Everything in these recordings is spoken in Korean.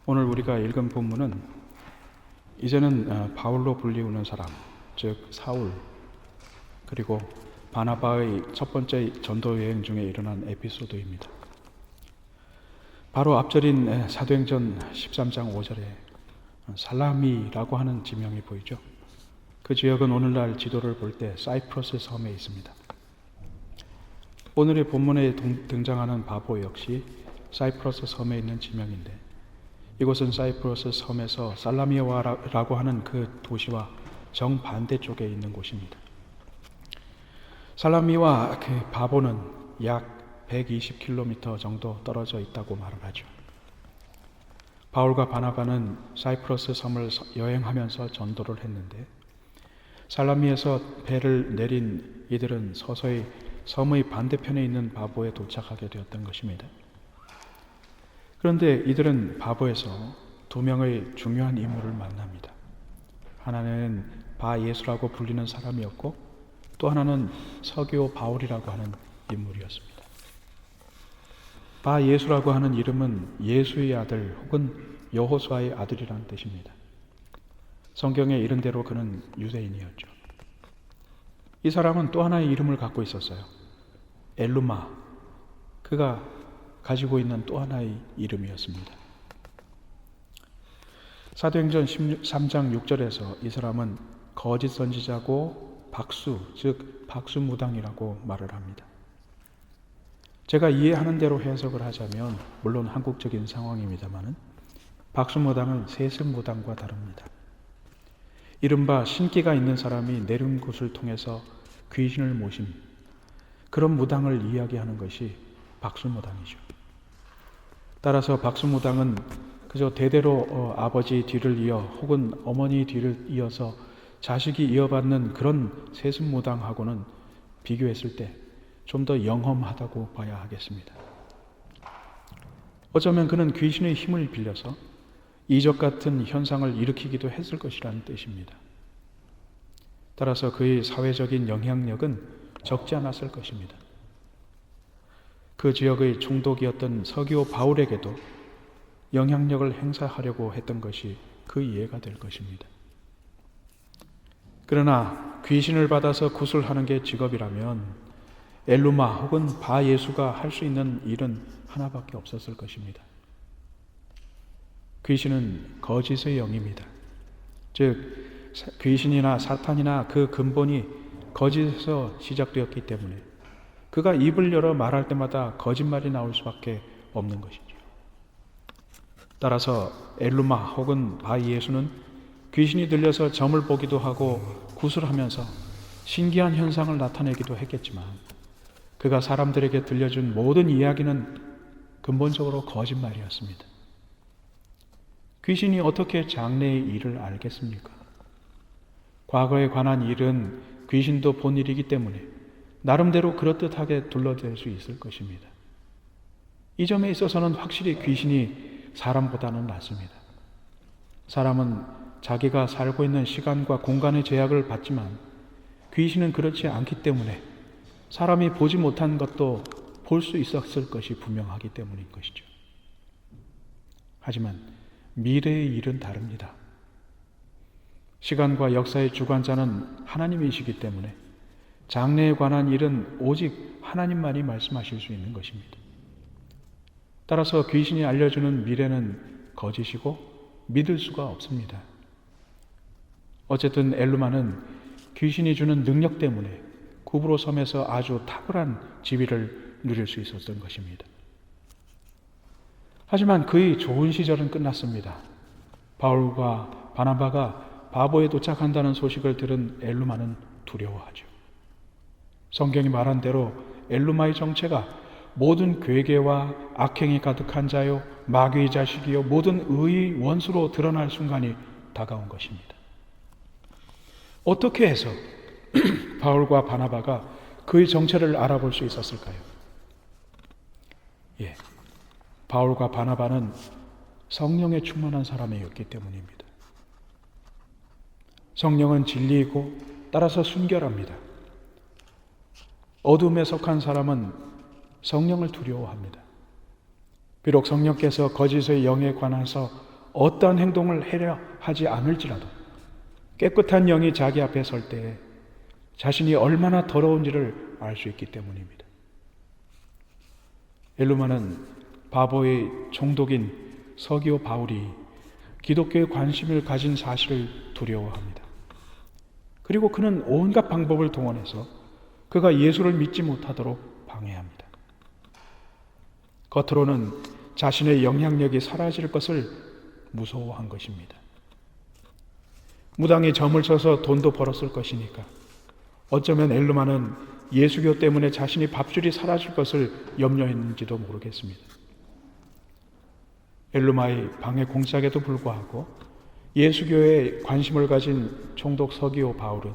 오늘 우리가 읽은 본문은 이제는 바울로 불리우는 사람, 즉 사울, 그리고 바나바의 첫 번째 전도 여행 중에 일어난 에피소드입니다. 바로 앞절인 사도행전 13장 5절에 살라미라고 하는 지명이 보이죠. 그 지역은 오늘날 지도를 볼 때 사이프러스 섬에 있습니다. 오늘의 본문에 등장하는 바보 역시 사이프러스 섬에 있는 지명인데, 이곳은 사이프러스 섬에서 살라미아라고 하는 그 도시와 정반대쪽에 있는 곳입니다. 살라미와 그 바보는 약 120km 정도 떨어져 있다고 말을 하죠. 바울과 바나바는 사이프러스 섬을 여행하면서 전도를 했는데, 살라미에서 배를 내린 이들은 서서히 섬의 반대편에 있는 바보에 도착하게 되었던 것입니다. 그런데 이들은 바보에서 두 명의 중요한 인물을 만납니다. 하나는 바 예수라고 불리는 사람이었고, 또 하나는 서기오 바울이라고 하는 인물이었습니다. 바 예수라고 하는 이름은 예수의 아들 혹은 여호수아의 아들이라는 뜻입니다. 성경에 이른 대로 그는 유대인이었죠. 이 사람은 또 하나의 이름을 갖고 있었어요. 엘루마. 그가 가지고 있는 또 하나의 이름이었습니다. 사도행전 13장 6절에서 이 사람은 거짓 선지자고 박수, 즉 박수무당이라고 말을 합니다. 제가 이해하는 대로 해석을 하자면, 물론 한국적인 상황입니다만, 박수무당은 세습무당과 다릅니다. 이른바 신기가 있는 사람이 내린 곳을 통해서 귀신을 모심, 그런 무당을 이야기하는 것이 박수무당이죠. 따라서 박수무당은 그저 대대로 아버지 뒤를 이어 혹은 어머니 뒤를 이어서 자식이 이어받는 그런 세습무당하고는 비교했을 때 좀 더 영험하다고 봐야 하겠습니다. 어쩌면 그는 귀신의 힘을 빌려서 이적 같은 현상을 일으키기도 했을 것이라는 뜻입니다. 따라서 그의 사회적인 영향력은 적지 않았을 것입니다. 그 지역의 총독이었던 서기오 바울에게도 영향력을 행사하려고 했던 것이 그 이해가 될 것입니다. 그러나 귀신을 받아서 구술하는 게 직업이라면 엘루마 혹은 바 예수가 할 수 있는 일은 하나밖에 없었을 것입니다. 귀신은 거짓의 영입니다. 즉 귀신이나 사탄이나 그 근본이 거짓에서 시작되었기 때문에 그가 입을 열어 말할 때마다 거짓말이 나올 수밖에 없는 것이죠. 따라서 엘루마 혹은 바 예수는 귀신이 들려서 점을 보기도 하고 구술하면서 신기한 현상을 나타내기도 했겠지만, 그가 사람들에게 들려준 모든 이야기는 근본적으로 거짓말이었습니다. 귀신이 어떻게 장래의 일을 알겠습니까? 과거에 관한 일은 귀신도 본 일이기 때문에 나름대로 그럴듯하게 둘러댈 수 있을 것입니다. 이 점에 있어서는 확실히 귀신이 사람보다는 낫습니다. 사람은 자기가 살고 있는 시간과 공간의 제약을 받지만, 귀신은 그렇지 않기 때문에 사람이 보지 못한 것도 볼 수 있었을 것이 분명하기 때문인 것이죠. 하지만 미래의 일은 다릅니다. 시간과 역사의 주관자는 하나님이시기 때문에 장래에 관한 일은 오직 하나님만이 말씀하실 수 있는 것입니다. 따라서 귀신이 알려주는 미래는 거짓이고 믿을 수가 없습니다. 어쨌든 엘루마는 귀신이 주는 능력 때문에 구브로 섬에서 아주 탁월한 지위를 누릴 수 있었던 것입니다. 하지만 그의 좋은 시절은 끝났습니다. 바울과 바나바가 바보에 도착한다는 소식을 들은 엘루마는 두려워하죠. 성경이 말한 대로 엘루마의 정체가 모든 괴계와 악행이 가득한 자요, 마귀의 자식이요, 모든 의의 원수로 드러날 순간이 다가온 것입니다. 어떻게 해서 바울과 바나바가 그의 정체를 알아볼 수 있었을까요? 바울과 바나바는 성령에 충만한 사람이었기 때문입니다. 성령은 진리이고 따라서 순결합니다. 어둠에 속한 사람은 성령을 두려워합니다. 비록 성령께서 거짓의 영에 관해서 어떠한 행동을 해야 하지 않을지라도 깨끗한 영이 자기 앞에 설 때에 자신이 얼마나 더러운지를 알 수 있기 때문입니다. 엘루마는 바보의 종독인 서기오 바울이 기독교에 관심을 가진 사실을 두려워합니다. 그리고 그는 온갖 방법을 동원해서 그가 예수를 믿지 못하도록 방해합니다. 겉으로는 자신의 영향력이 사라질 것을 무서워한 것입니다. 무당에 점을 쳐서 돈도 벌었을 것이니까 어쩌면 엘루마는 예수교 때문에 자신이 밥줄이 사라질 것을 염려했는지도 모르겠습니다. 엘루마의 방해 공작에도 불구하고 예수교에 관심을 가진 총독 서기오 바울은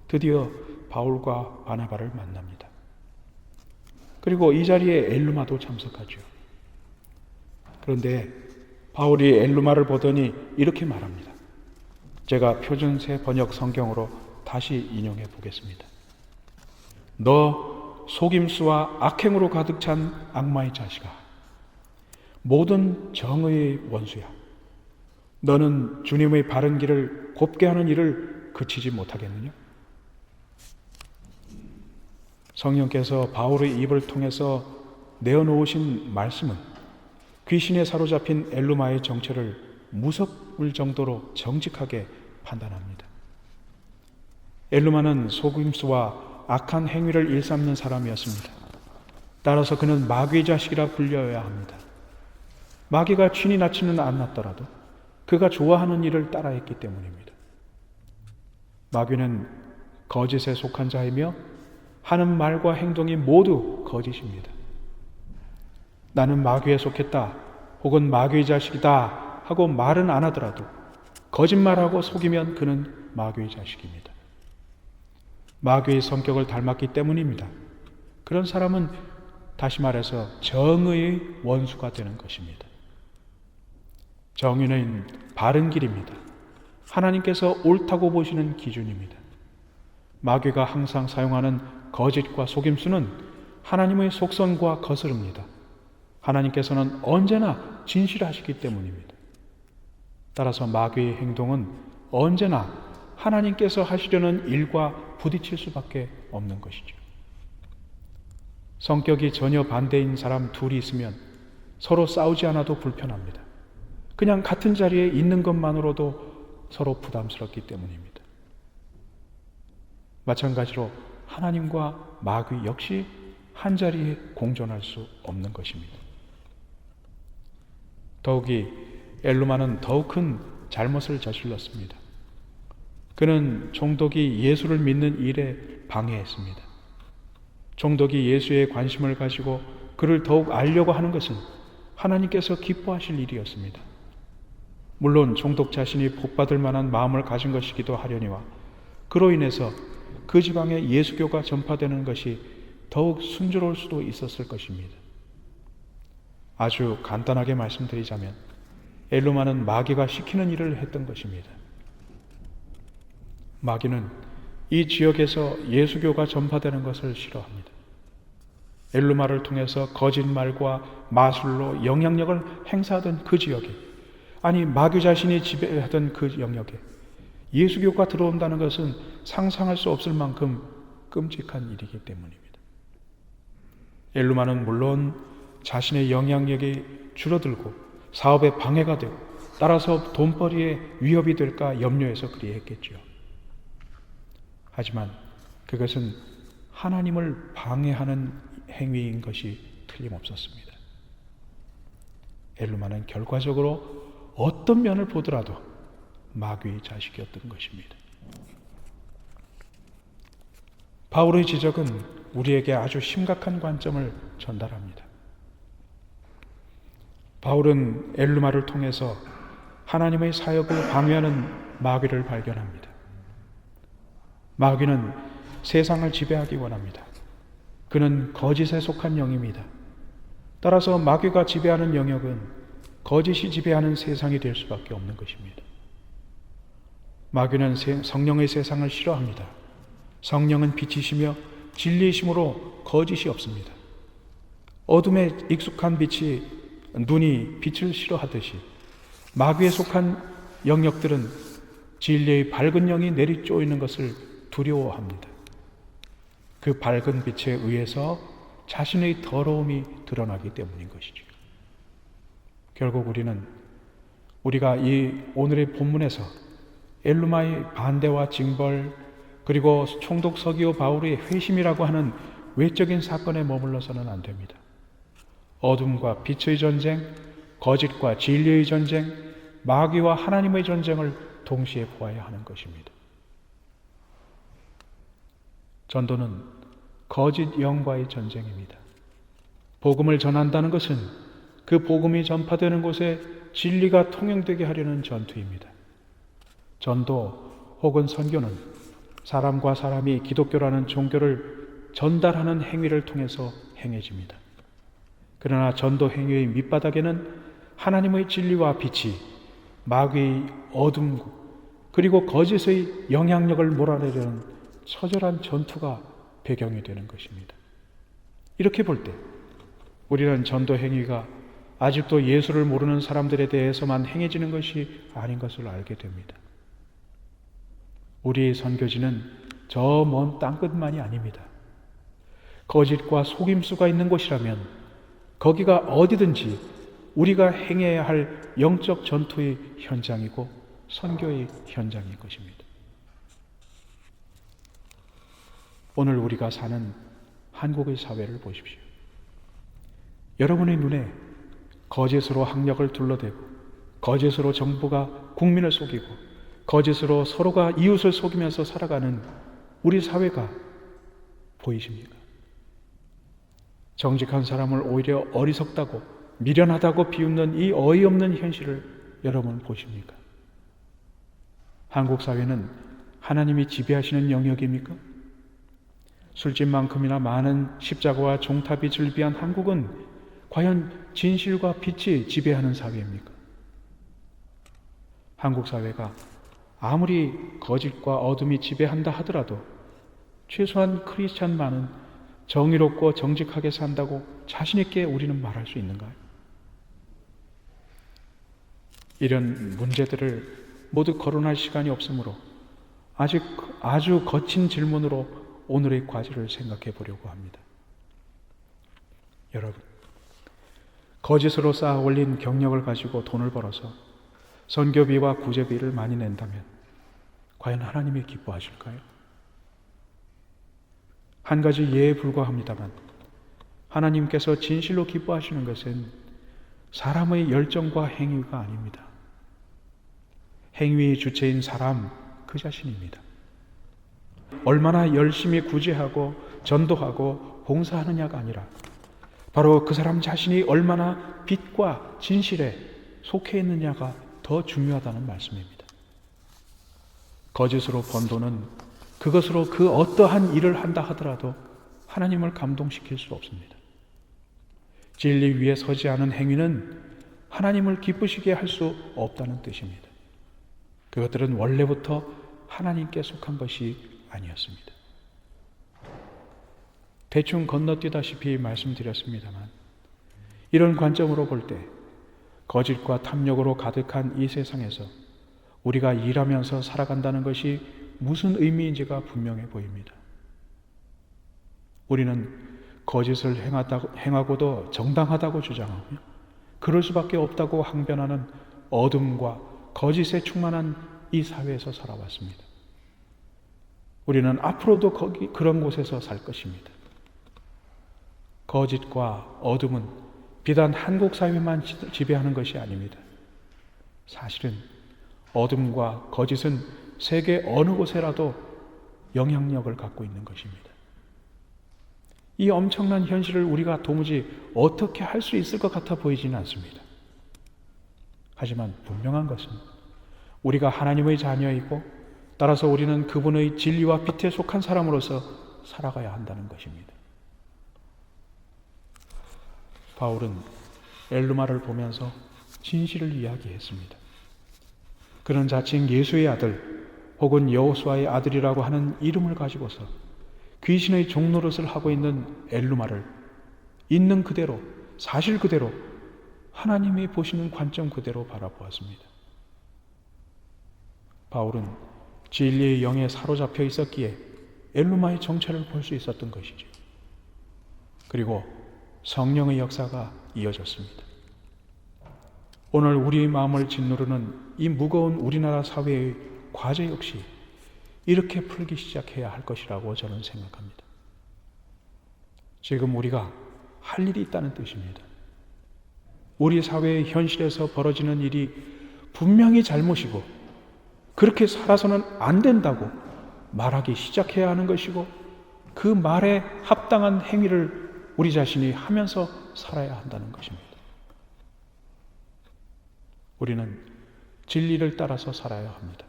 드디어 바울과 바나바를 만납니다. 그리고 이 자리에 엘루마도 참석하죠. 그런데 바울이 엘루마를 보더니 이렇게 말합니다. 제가 표준새 번역 성경으로 다시 인용해 보겠습니다. 너 속임수와 악행으로 가득 찬 악마의 자식아, 모든 정의의 원수야. 너는 주님의 바른 길을 곱게 하는 일을 그치지 못하겠느냐? 성령께서 바울의 입을 통해서 내어놓으신 말씀은 귀신에 사로잡힌 엘루마의 정체를 무섭을 정도로 정직하게 판단합니다. 엘루마는 속임수와 악한 행위를 일삼는 사람이었습니다. 따라서 그는 마귀의 자식이라 불려야 합니다. 마귀가 친히 낳지는 않았더라도 그가 좋아하는 일을 따라했기 때문입니다. 마귀는 거짓에 속한 자이며 하는 말과 행동이 모두 거짓입니다. 나는 마귀에 속했다 혹은 마귀의 자식이다 하고 말은 안 하더라도 거짓말하고 속이면 그는 마귀의 자식입니다. 마귀의 성격을 닮았기 때문입니다. 그런 사람은 다시 말해서 정의의 원수가 되는 것입니다. 정의는 바른 길입니다. 하나님께서 옳다고 보시는 기준입니다. 마귀가 항상 사용하는 거짓과 속임수는 하나님의 속성과 거스릅니다. 하나님께서는 언제나 진실하시기 때문입니다. 따라서 마귀의 행동은 언제나 하나님께서 하시려는 일과 부딪힐 수밖에 없는 것이죠. 성격이 전혀 반대인 사람 둘이 있으면 서로 싸우지 않아도 불편합니다. 그냥 같은 자리에 있는 것만으로도 서로 부담스럽기 때문입니다. 마찬가지로 하나님과 마귀 역시 한 자리에 공존할 수 없는 것입니다. 더욱이 엘루마는 더욱 큰 잘못을 저질렀습니다. 그는 총독이 예수를 믿는 일에 방해했습니다. 총독이 예수에 관심을 가지고 그를 더욱 알려고 하는 것은 하나님께서 기뻐하실 일이었습니다. 물론 총독 자신이 복받을 만한 마음을 가진 것이기도 하려니와 그로 인해서 그 지방에 예수교가 전파되는 것이 더욱 순조로울 수도 있었을 것입니다. 아주 간단하게 말씀드리자면 엘루마는 마귀가 시키는 일을 했던 것입니다. 마귀는 이 지역에서 예수교가 전파되는 것을 싫어합니다. 엘루마를 통해서 거짓말과 마술로 영향력을 행사하던 그 지역에, 아니 마귀 자신이 지배하던 그 영역에 예수교가 들어온다는 것은 상상할 수 없을 만큼 끔찍한 일이기 때문입니다. 엘루마는 물론 자신의 영향력이 줄어들고 사업에 방해가 되고 따라서 돈벌이에 위협이 될까 염려해서 그리했겠죠. 하지만 그것은 하나님을 방해하는 행위인 것이 틀림없었습니다. 엘루마는 결과적으로 어떤 면을 보더라도 마귀의 자식이었던 것입니다. 바울의 지적은 우리에게 아주 심각한 관점을 전달합니다. 바울은 엘루마를 통해서 하나님의 사역을 방해하는 마귀를 발견합니다. 마귀는 세상을 지배하기 원합니다. 그는 거짓에 속한 영입니다. 따라서 마귀가 지배하는 영역은 거짓이 지배하는 세상이 될 수밖에 없는 것입니다. 마귀는 성령의 세상을 싫어합니다. 성령은 빛이시며 진리이심으로 거짓이 없습니다. 어둠에 익숙한 빛이 눈이 빛을 싫어하듯이 마귀에 속한 영역들은 진리의 밝은 영이 내리쪼이는 것을 두려워합니다. 그 밝은 빛에 의해서 자신의 더러움이 드러나기 때문인 것이죠. 결국 우리가 이 오늘의 본문에서 엘루마의 반대와 징벌, 그리고 총독 서기오 바울의 회심이라고 하는 외적인 사건에 머물러서는 안 됩니다. 어둠과 빛의 전쟁, 거짓과 진리의 전쟁, 마귀와 하나님의 전쟁을 동시에 보아야 하는 것입니다. 전도는 거짓 영과의 전쟁입니다. 복음을 전한다는 것은 그 복음이 전파되는 곳에 진리가 통용되게 하려는 전투입니다. 전도 혹은 선교는 사람과 사람이 기독교라는 종교를 전달하는 행위를 통해서 행해집니다. 그러나 전도 행위의 밑바닥에는 하나님의 진리와 빛이 마귀의 어둠 그리고 거짓의 영향력을 몰아내려는 처절한 전투가 배경이 되는 것입니다. 이렇게 볼 때 우리는 전도 행위가 아직도 예수를 모르는 사람들에 대해서만 행해지는 것이 아닌 것을 알게 됩니다. 우리의 선교지는 저 먼 땅끝만이 아닙니다. 거짓과 속임수가 있는 곳이라면 거기가 어디든지 우리가 행해야 할 영적 전투의 현장이고 선교의 현장인 것입니다. 오늘 우리가 사는 한국의 사회를 보십시오. 여러분의 눈에 거짓으로 학력을 둘러대고 거짓으로 정부가 국민을 속이고 거짓으로 서로가 이웃을 속이면서 살아가는 우리 사회가 보이십니까? 정직한 사람을 오히려 어리석다고 미련하다고 비웃는 이 어이없는 현실을 여러분 보십니까? 한국 사회는 하나님이 지배하시는 영역입니까? 술집만큼이나 많은 십자가와 종탑이 즐비한 한국은 과연 진실과 빛이 지배하는 사회입니까? 한국 사회가 아무리 거짓과 어둠이 지배한다 하더라도 최소한 크리스찬만은 정의롭고 정직하게 산다고 자신 있게 우리는 말할 수 있는가요? 이런 문제들을 모두 거론할 시간이 없으므로 아직 아주 거친 질문으로 오늘의 과제를 생각해 보려고 합니다. 여러분, 거짓으로 쌓아 올린 경력을 가지고 돈을 벌어서 선교비와 구제비를 많이 낸다면 과연 하나님이 기뻐하실까요? 한 가지 예에 불과합니다만 하나님께서 진실로 기뻐하시는 것은 사람의 열정과 행위가 아닙니다. 행위의 주체인 사람 그 자신입니다. 얼마나 열심히 구제하고 전도하고 봉사하느냐가 아니라 바로 그 사람 자신이 얼마나 빛과 진실에 속해 있느냐가 더 중요하다는 말씀입니다. 거짓으로 번 돈은 그것으로 그 어떠한 일을 한다 하더라도 하나님을 감동시킬 수 없습니다. 진리 위에 서지 않은 행위는 하나님을 기쁘시게 할 수 없다는 뜻입니다. 그것들은 원래부터 하나님께 속한 것이 아니었습니다. 대충 건너뛰다시피 말씀드렸습니다만 이런 관점으로 볼 때 거짓과 탐욕으로 가득한 이 세상에서 우리가 일하면서 살아간다는 것이 무슨 의미인지가 분명해 보입니다. 우리는 거짓을 행하고도 정당하다고 주장하며 그럴 수밖에 없다고 항변하는 어둠과 거짓에 충만한 이 사회에서 살아왔습니다. 우리는 앞으로도 그런 곳에서 살 것입니다. 거짓과 어둠은 비단 한국 사회만 지배하는 것이 아닙니다. 사실은 어둠과 거짓은 세계 어느 곳에라도 영향력을 갖고 있는 것입니다. 이 엄청난 현실을 우리가 도무지 어떻게 할 수 있을 것 같아 보이지는 않습니다. 하지만 분명한 것은 우리가 하나님의 자녀이고 따라서 우리는 그분의 진리와 빛에 속한 사람으로서 살아가야 한다는 것입니다. 바울은 엘루마를 보면서 진실을 이야기했습니다. 그는 자칭 예수의 아들 혹은 여호수아의 아들이라고 하는 이름을 가지고서 귀신의 종노릇을 하고 있는 엘루마를 있는 그대로 사실 그대로 하나님이 보시는 관점 그대로 바라보았습니다. 바울은 진리의 영에 사로잡혀 있었기에 엘루마의 정체를 볼 수 있었던 것이죠. 그리고 성령의 역사가 이어졌습니다. 오늘 우리의 마음을 짓누르는 이 무거운 우리나라 사회의 과제 역시 이렇게 풀기 시작해야 할 것이라고 저는 생각합니다. 지금 우리가 할 일이 있다는 뜻입니다. 우리 사회의 현실에서 벌어지는 일이 분명히 잘못이고 그렇게 살아서는 안 된다고 말하기 시작해야 하는 것이고 그 말에 합당한 행위를 우리 자신이 하면서 살아야 한다는 것입니다. 우리는 진리를 따라서 살아야 합니다.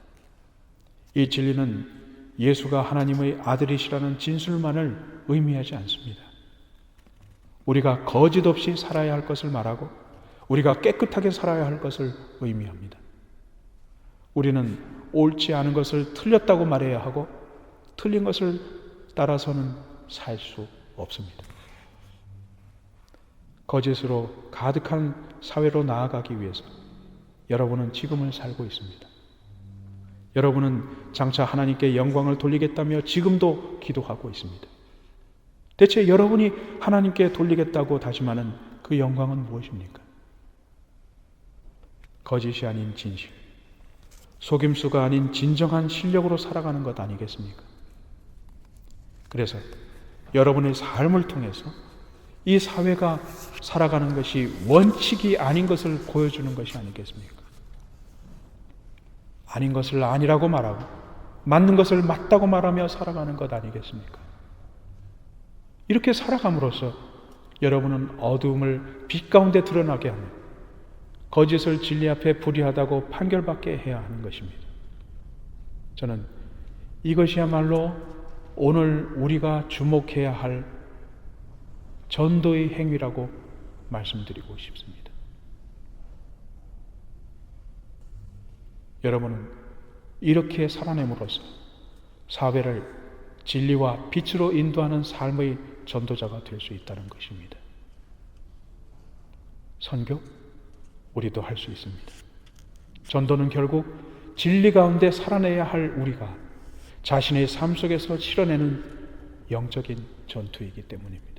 이 진리는 예수가 하나님의 아들이시라는 진술만을 의미하지 않습니다. 우리가 거짓 없이 살아야 할 것을 말하고 우리가 깨끗하게 살아야 할 것을 의미합니다. 우리는 옳지 않은 것을 틀렸다고 말해야 하고 틀린 것을 따라서는 살 수 없습니다. 거짓으로 가득한 사회로 나아가기 위해서 여러분은 지금을 살고 있습니다. 여러분은 장차 하나님께 영광을 돌리겠다며 지금도 기도하고 있습니다. 대체 여러분이 하나님께 돌리겠다고 다짐하는 그 영광은 무엇입니까? 거짓이 아닌 진실, 속임수가 아닌 진정한 실력으로 살아가는 것 아니겠습니까? 그래서 여러분의 삶을 통해서 이 사회가 살아가는 것이 원칙이 아닌 것을 보여주는 것이 아니겠습니까? 아닌 것을 아니라고 말하고 맞는 것을 맞다고 말하며 살아가는 것 아니겠습니까? 이렇게 살아감으로써 여러분은 어두움을 빛 가운데 드러나게 하며 거짓을 진리 앞에 불의하다고 판결받게 해야 하는 것입니다. 저는 이것이야말로 오늘 우리가 주목해야 할 전도의 행위라고 말씀드리고 싶습니다. 여러분은 이렇게 살아냄으로써 사회를 진리와 빛으로 인도하는 삶의 전도자가 될 수 있다는 것입니다. 선교? 우리도 할 수 있습니다. 전도는 결국 진리 가운데 살아내야 할 우리가 자신의 삶 속에서 실현내는 영적인 전투이기 때문입니다.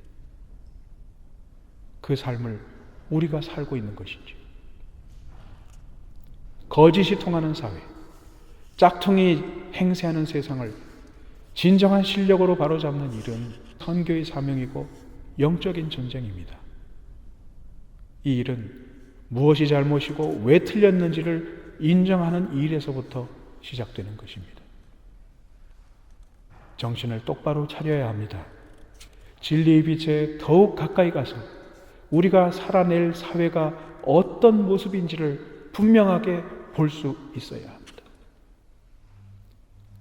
그 삶을 우리가 살고 있는 것이죠. 거짓이 통하는 사회, 짝퉁이 행세하는 세상을 진정한 실력으로 바로잡는 일은 선교의 사명이고 영적인 전쟁입니다. 이 일은 무엇이 잘못이고 왜 틀렸는지를 인정하는 일에서부터 시작되는 것입니다. 정신을 똑바로 차려야 합니다. 진리의 빛에 더욱 가까이 가서 우리가 살아낼 사회가 어떤 모습인지를 분명하게 볼 수 있어야 합니다.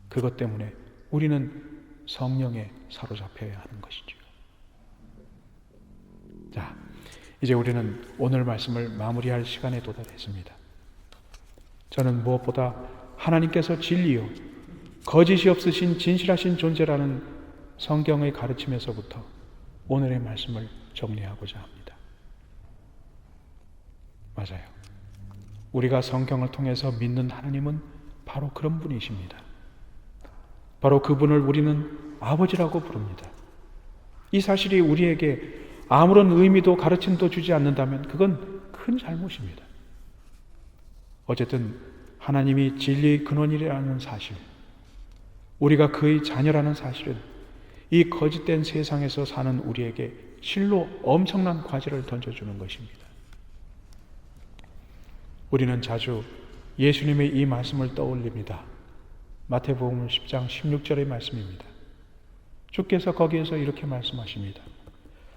그것 때문에 우리는 성령에 사로잡혀야 하는 것이죠. 자, 이제 우리는 오늘 말씀을 마무리할 시간에 도달했습니다. 저는 무엇보다 하나님께서 진리요 거짓이 없으신 진실하신 존재라는 성경의 가르침에서부터 오늘의 말씀을 정리하고자 합니다. 맞아요. 우리가 성경을 통해서 믿는 하나님은 바로 그런 분이십니다. 바로 그분을 우리는 아버지라고 부릅니다. 이 사실이 우리에게 아무런 의미도 가르침도 주지 않는다면 그건 큰 잘못입니다. 어쨌든 하나님이 진리의 근원이라는 사실, 우리가 그의 자녀라는 사실은 이 거짓된 세상에서 사는 우리에게 실로 엄청난 과제를 던져주는 것입니다. 우리는 자주 예수님의 이 말씀을 떠올립니다. 마태복음 10장 16절의 말씀입니다. 주께서 거기에서 이렇게 말씀하십니다.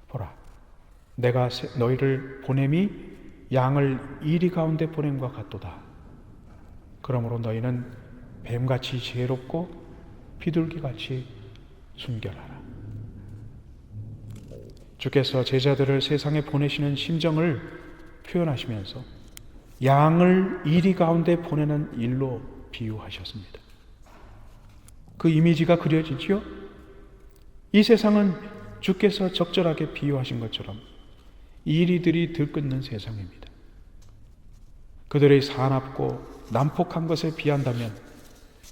보라, 내가 너희를 보냄이 양을 이리 가운데 보냄과 같도다. 그러므로 너희는 뱀같이 지혜롭고 비둘기같이 순결하라. 주께서 제자들을 세상에 보내시는 심정을 표현하시면서 양을 이리 가운데 보내는 일로 비유하셨습니다. 그 이미지가 그려지지요? 이 세상은 주께서 적절하게 비유하신 것처럼 이리들이 들끓는 세상입니다. 그들의 사납고 난폭한 것에 비한다면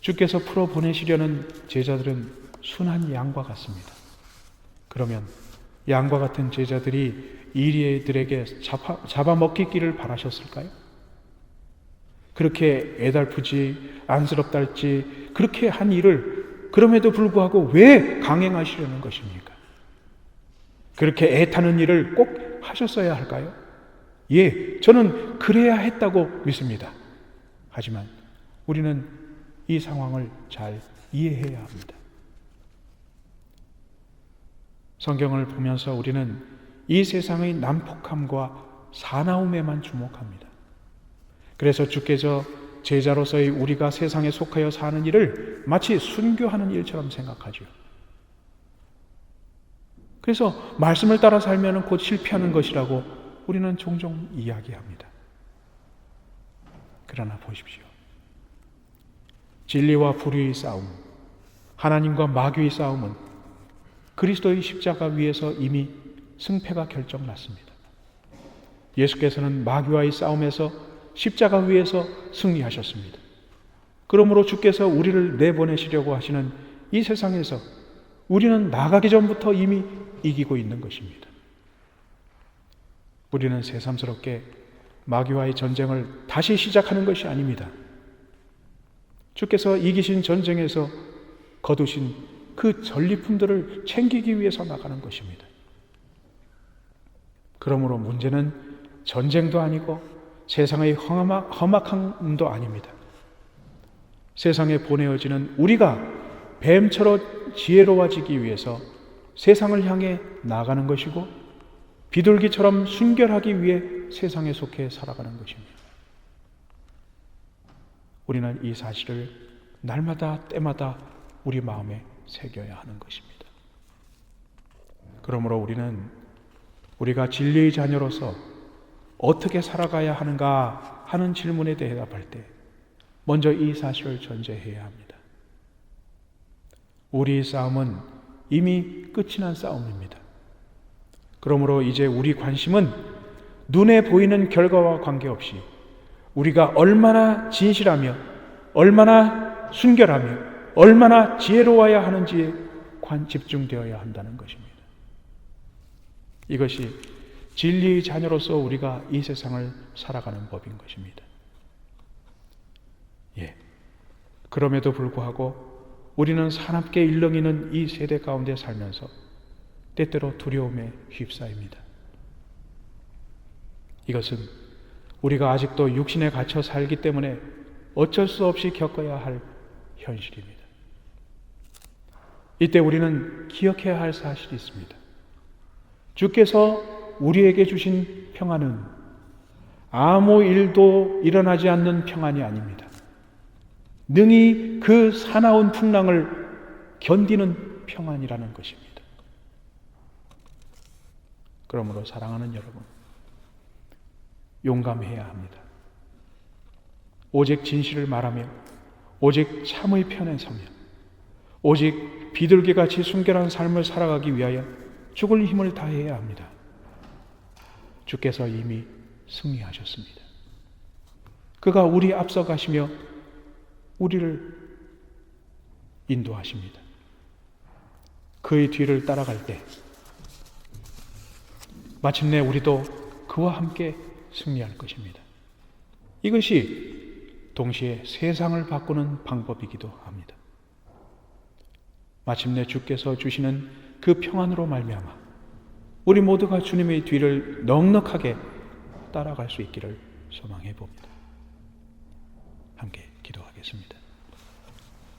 주께서 풀어 보내시려는 제자들은 순한 양과 같습니다. 그러면 양과 같은 제자들이 이리애들에게 잡아먹히기를 바라셨을까요? 그렇게 애달프지 안쓰럽다 할지 그렇게 한 일을 그럼에도 불구하고 왜 강행하시려는 것입니까? 그렇게 애타는 일을 꼭 하셨어야 할까요? 예, 저는 그래야 했다고 믿습니다. 하지만 우리는 이 상황을 잘 이해해야 합니다. 성경을 보면서 우리는 이 세상의 난폭함과 사나움에만 주목합니다. 그래서 주께서 제자로서의 우리가 세상에 속하여 사는 일을 마치 순교하는 일처럼 생각하죠. 그래서 말씀을 따라 살면 곧 실패하는 것이라고 우리는 종종 이야기합니다. 그러나 보십시오. 진리와 불의의 싸움, 하나님과 마귀의 싸움은 그리스도의 십자가 위에서 이미 승패가 결정났습니다. 예수께서는 마귀와의 싸움에서 십자가 위에서 승리하셨습니다. 그러므로 주께서 우리를 내보내시려고 하시는 이 세상에서 우리는 나가기 전부터 이미 이기고 있는 것입니다. 우리는 새삼스럽게 마귀와의 전쟁을 다시 시작하는 것이 아닙니다. 주께서 이기신 전쟁에서 거두신 그 전리품들을 챙기기 위해서 나가는 것입니다. 그러므로 문제는 전쟁도 아니고 세상의 험악함도 아닙니다. 세상에 보내어지는 우리가 뱀처럼 지혜로워지기 위해서 세상을 향해 나가는 것이고 비둘기처럼 순결하기 위해 세상에 속해 살아가는 것입니다. 우리는 이 사실을 날마다 때마다 우리 마음에 새겨야 하는 것입니다. 그러므로 우리가 진리의 자녀로서 어떻게 살아가야 하는가 하는 질문에 대답할 때 먼저 이 사실을 전제해야 합니다. 우리의 싸움은 이미 끝이 난 싸움입니다. 그러므로 이제 우리 관심은 눈에 보이는 결과와 관계없이 우리가 얼마나 진실하며 얼마나 순결하며 얼마나 지혜로워야 하는지에 집중되어야 한다는 것입니다. 이것이 진리의 자녀로서 우리가 이 세상을 살아가는 법인 것입니다. 예. 그럼에도 불구하고 우리는 사납게 일렁이는 이 세대 가운데 살면서 때때로 두려움에 휩싸입니다. 이것은 우리가 아직도 육신에 갇혀 살기 때문에 어쩔 수 없이 겪어야 할 현실입니다. 이때 우리는 기억해야 할 사실이 있습니다. 주께서 우리에게 주신 평안은 아무 일도 일어나지 않는 평안이 아닙니다. 능히 그 사나운 풍랑을 견디는 평안이라는 것입니다. 그러므로 사랑하는 여러분, 용감해야 합니다. 오직 진실을 말하며 오직 참의 편에 서며 오직 비둘기같이 순결한 삶을 살아가기 위하여 죽을 힘을 다해야 합니다. 주께서 이미 승리하셨습니다. 그가 우리 앞서 가시며 우리를 인도하십니다. 그의 뒤를 따라갈 때 마침내 우리도 그와 함께 승리할 것입니다. 이것이 동시에 세상을 바꾸는 방법이기도 합니다. 마침내 주께서 주시는 그 평안으로 말미암아 우리 모두가 주님의 뒤를 넉넉하게 따라갈 수 있기를 소망해 봅니다. 함께 기도하겠습니다.